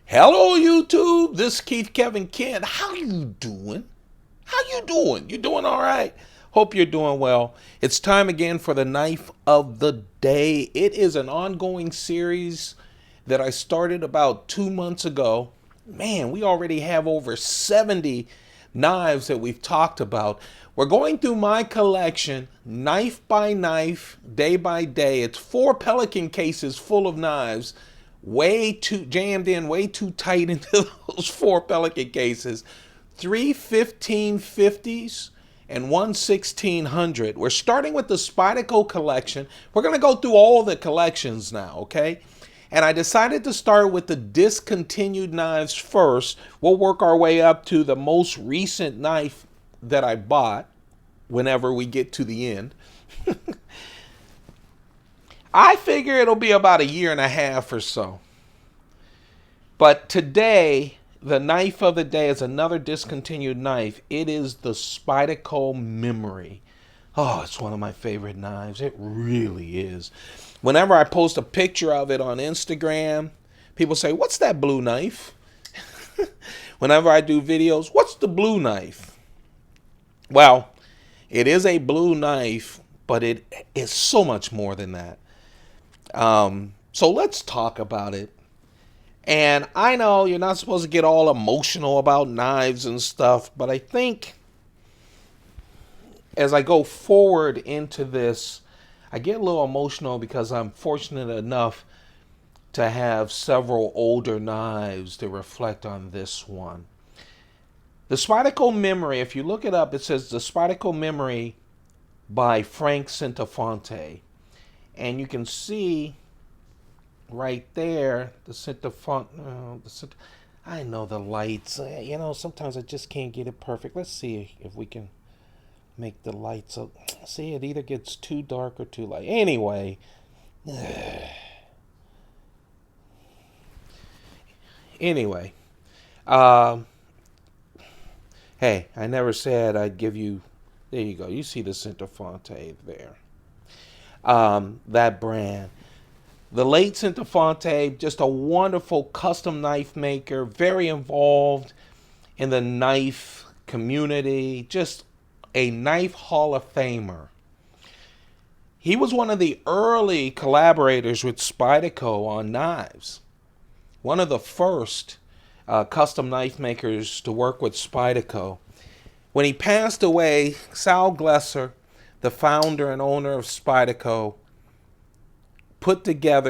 Hello, YouTube. This is Keith Kevin Kent. How you doing? How you doing? You doing all right? Hope you're doing well. It's time again for the knife of the day. It is an ongoing series that I started about 2 months ago. Man, we already have over 70 knives that we've talked about. We're going through my collection, knife by knife, day by day. It's 4 Pelican cases full of knives, way too jammed in, way too tight into those 4 Pelican cases. 3 1550s and 1 1600. We're starting with the Spyderco collection. We're going to go through all the collections now, okay? And I decided to start with the discontinued knives first. We'll work our way up to the most recent knife that I bought whenever we get to the end. I figure it'll be about a year and a half or so. But today, the knife of the day is another discontinued knife. It is the Spyderco Memory. Oh, it's one of my favorite knives. It really is. Whenever I post a picture of it on Instagram, people say, "What's that blue knife?" Whenever I do videos, "What's the blue knife?" Well, it is a blue knife, but it is so much more than that. So let's talk about it. And I know you're not supposed to get all emotional about knives and stuff, but I think as I go forward into this, I get a little emotional because I'm fortunate enough to have several older knives to reflect on this one. The Spyderco Memory, if you look it up, it says the Spyderco Memory by Frank Centofanti. And you can see right there the Centofanti. I know the lights. Sometimes I just can't get it perfect. Let's see if we can make the lights up. See, it either gets too dark or too light. Anyway. Anyway. Hey, I never said I'd give you... There you go. You see the Centofanti there. That brand. The late Centofanti, just a wonderful custom knife maker, very involved in the knife community, just a knife Hall of Famer. He was one of the early collaborators with Spyderco on knives. One of the first custom knife makers to work with Spyderco. When he passed away, Sal Glesser, the founder and owner of Spyderco,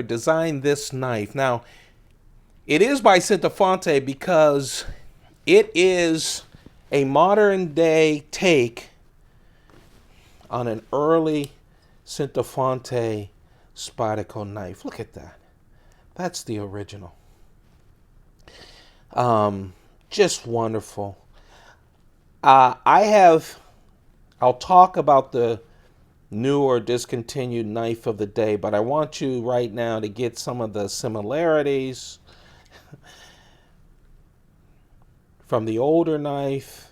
designed this knife. Now, it is by Centofanti because it is a modern day take on an early Centofanti Spyderco knife. Look at that. That's the original. Just wonderful. I'll talk about the new or discontinued knife of the day, but I want you right now to get some of the similarities from the older knife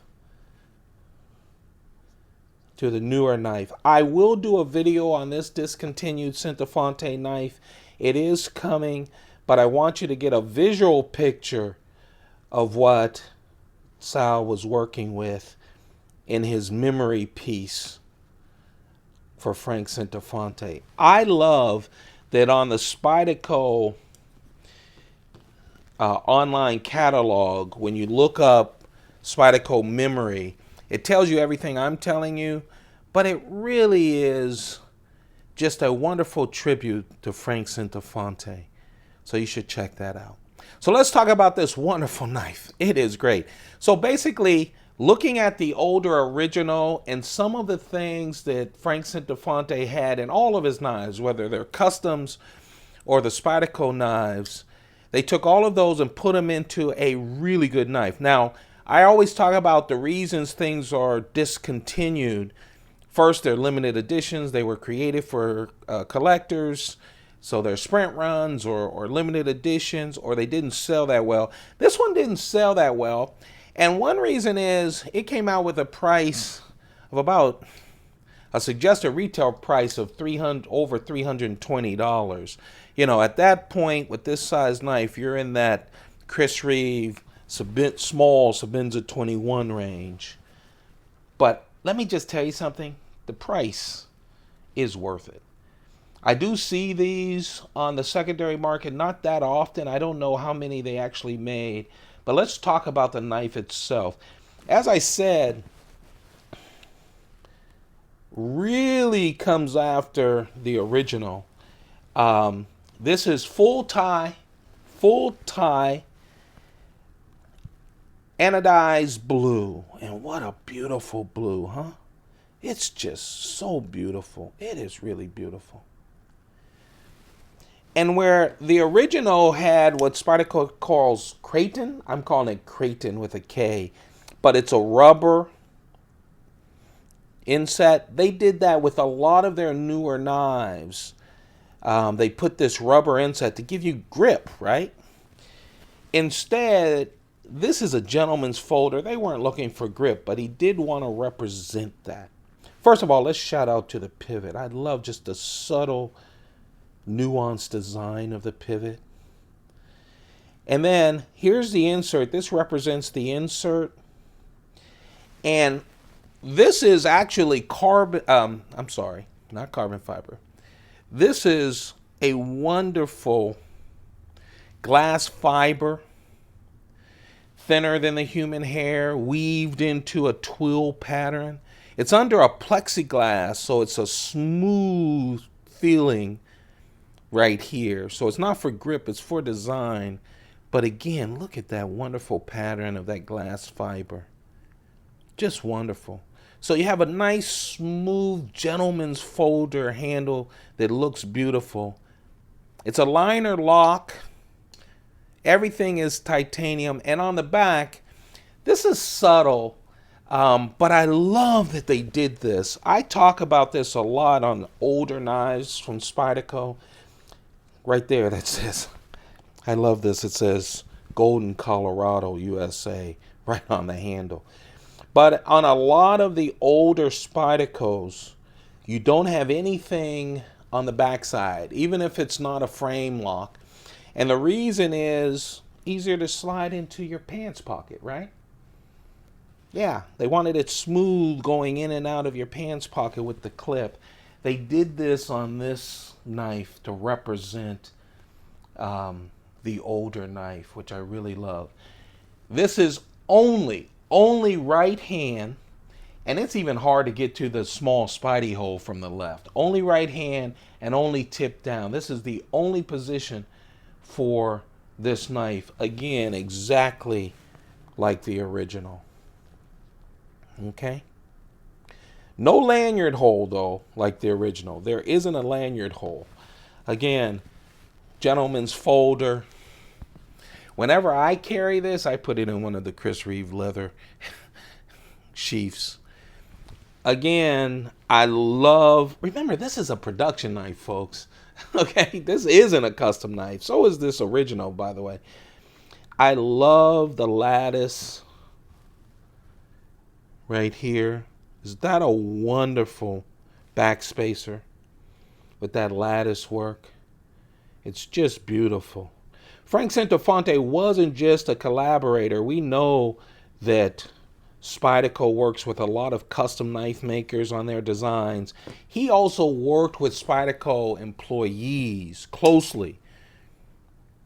to the newer knife. I will do a video on this discontinued Centofanti knife. It is coming, but I want you to get a visual picture of what Sal was working with in his memory piece for Frank Centofanti. I love that on the Spyderco online catalog, when you look up Spyderco Memory, it tells you everything I'm telling you, but it really is just a wonderful tribute to Frank Centofanti. So you should check that out. So let's talk about this wonderful knife. It is great. So basically, looking at the older original and some of the things that Frank Centofanti had in all of his knives, whether they're customs or the Spyderco knives, they took all of those and put them into a really good knife. Now, I always talk about the reasons things are discontinued. First, they're limited editions. They were created for collectors. So they're sprint runs or limited editions, or they didn't sell that well. This one didn't sell that well. And one reason is it came out with a price of about a suggested retail price of over $320. At that point with this size knife, you're in that Chris Reeve small Sabenza 21 range. But let me just tell you something. The price is worth it. I do see these on the secondary market, not that often. I don't know how many they actually made. But let's talk about the knife itself. As I said, really comes after the original. This is full tie anodized blue. And what a beautiful blue, huh? It's just so beautiful. It is really beautiful. And where the original had what Spyderco calls Creighton, I'm calling it Creighton with a K, but it's a rubber inset. They did that with a lot of their newer knives. They put this rubber inset to give you grip, right? Instead, this is a gentleman's folder. They weren't looking for grip, but he did want to represent that. First of all, let's shout out to the pivot. I love just the subtle, nuanced design of the pivot. And then here's the insert. This represents the insert. And this is actually not carbon fiber. This is a wonderful glass fiber, thinner than the human hair, weaved into a twill pattern. It's under a plexiglass, so it's a smooth feeling right here. So it's not for grip, it's for design. But again, look at that wonderful pattern of that glass fiber. Just wonderful. So you have a nice, smooth, gentleman's folder handle that looks beautiful. It's a liner lock. Everything is titanium. And on the back, this is subtle, but I love that they did this. I talk about this a lot on older knives from Spyderco. Right there, that says, I love this. It says Golden, Colorado, USA, right on the handle. But on a lot of the older Spydercos, you don't have anything on the backside, even if it's not a frame lock. And the reason is easier to slide into your pants pocket, right? Yeah, they wanted it smooth going in and out of your pants pocket with the clip. They did this on this knife to represent the older knife, which I really love. This is only right hand, and it's even hard to get to the small Spidey hole from the left. Only right hand and only tip down. This is the only position for this knife. Again, exactly like the original. Okay? No lanyard hole, though, like the original. There isn't a lanyard hole. Again, gentleman's folder. Whenever I carry this, I put it in one of the Chris Reeve leather sheaths. Again, I love... Remember, this is a production knife, folks. Okay? This isn't a custom knife. So is this original, by the way. I love the lattice right here. Is that a wonderful backspacer with that lattice work? It's just beautiful. Frank Centofanti wasn't just a collaborator. We know that Spyderco works with a lot of custom knife makers on their designs. He also worked with Spyderco employees closely,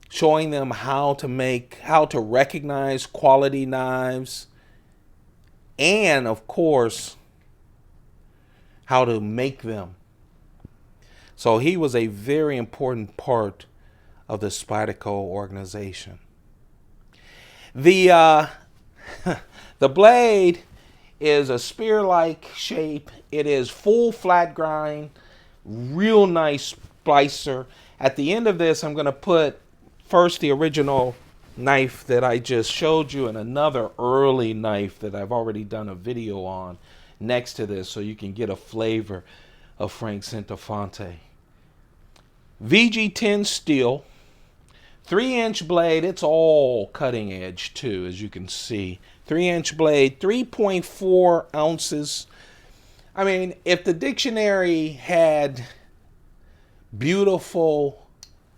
showing them how to recognize quality knives, and of course, how to make them. So he was a very important part of the Spyderco organization. The blade is a spear-like shape. It is full flat grind, real nice splicer. At the end of this, I'm going to put first the original knife that I just showed you and another early knife that I've already done a video on next to this, so you can get a flavor of Frank Centofanti. VG10 steel, 3-inch blade. It's all cutting edge too, as you can see. 3-inch blade, 3.4 ounces. I mean, if the dictionary had beautiful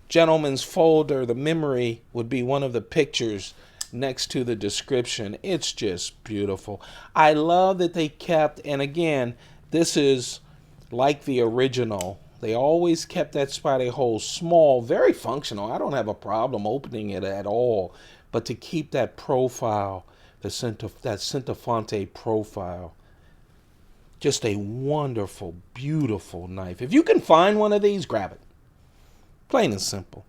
gentleman's folder, the memory would be one of the pictures next to the description. It's just beautiful. I love that they kept, and again, this is like the original. They always kept that Spyder hole small, very functional. I don't have a problem opening it at all. But to keep that profile, that Centofanti profile, just a wonderful, beautiful knife. If you can find one of these, grab it. Plain and simple.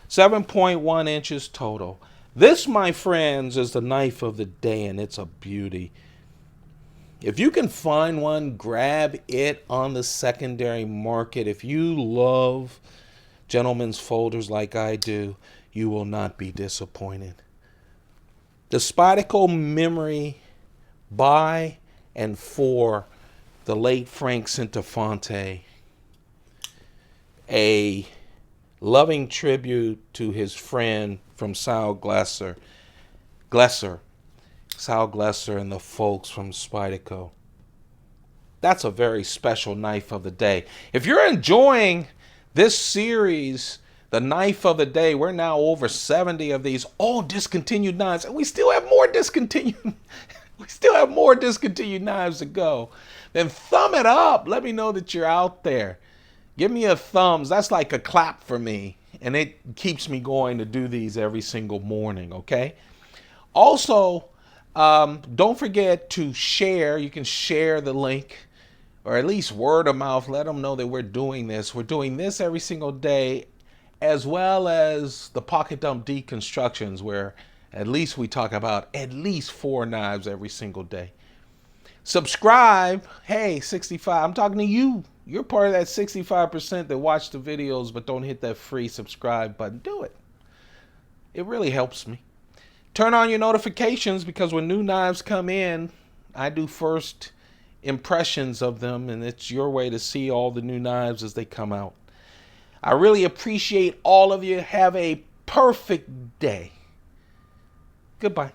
7.1 inches total. This, my friends, is the knife of the day, and it's a beauty. If you can find one, grab it on the secondary market. If you love gentlemen's folders like I do, you will not be disappointed. The Spyderco memory by and for the late Frank Centofanti. A loving tribute to his friend from Sal Glesser, Sal Glesser and the folks from Spyderco. That's a very special knife of the day. If you're enjoying this series, the knife of the day, we're now over 70 of these, all discontinued knives, and we still have more discontinued. We still have more discontinued knives to go. Then thumb it up. Let me know that you're out there. Give me a thumbs. That's like a clap for me, and it keeps me going to do these every single morning. Okay. Also, don't forget to share. You can share the link, or at least word of mouth. Let them know that we're doing this. We're doing this every single day, as well as the Pocket Dump Deconstructions, where at least we talk about at least 4 knives every single day. Subscribe. Hey, 65. I'm talking to you. You're part of that 65% that watch the videos but don't hit that free subscribe button. Do it. It really helps me. Turn on your notifications, because when new knives come in, I do first impressions of them, and it's your way to see all the new knives as they come out. I really appreciate all of you. Have a perfect day. Goodbye.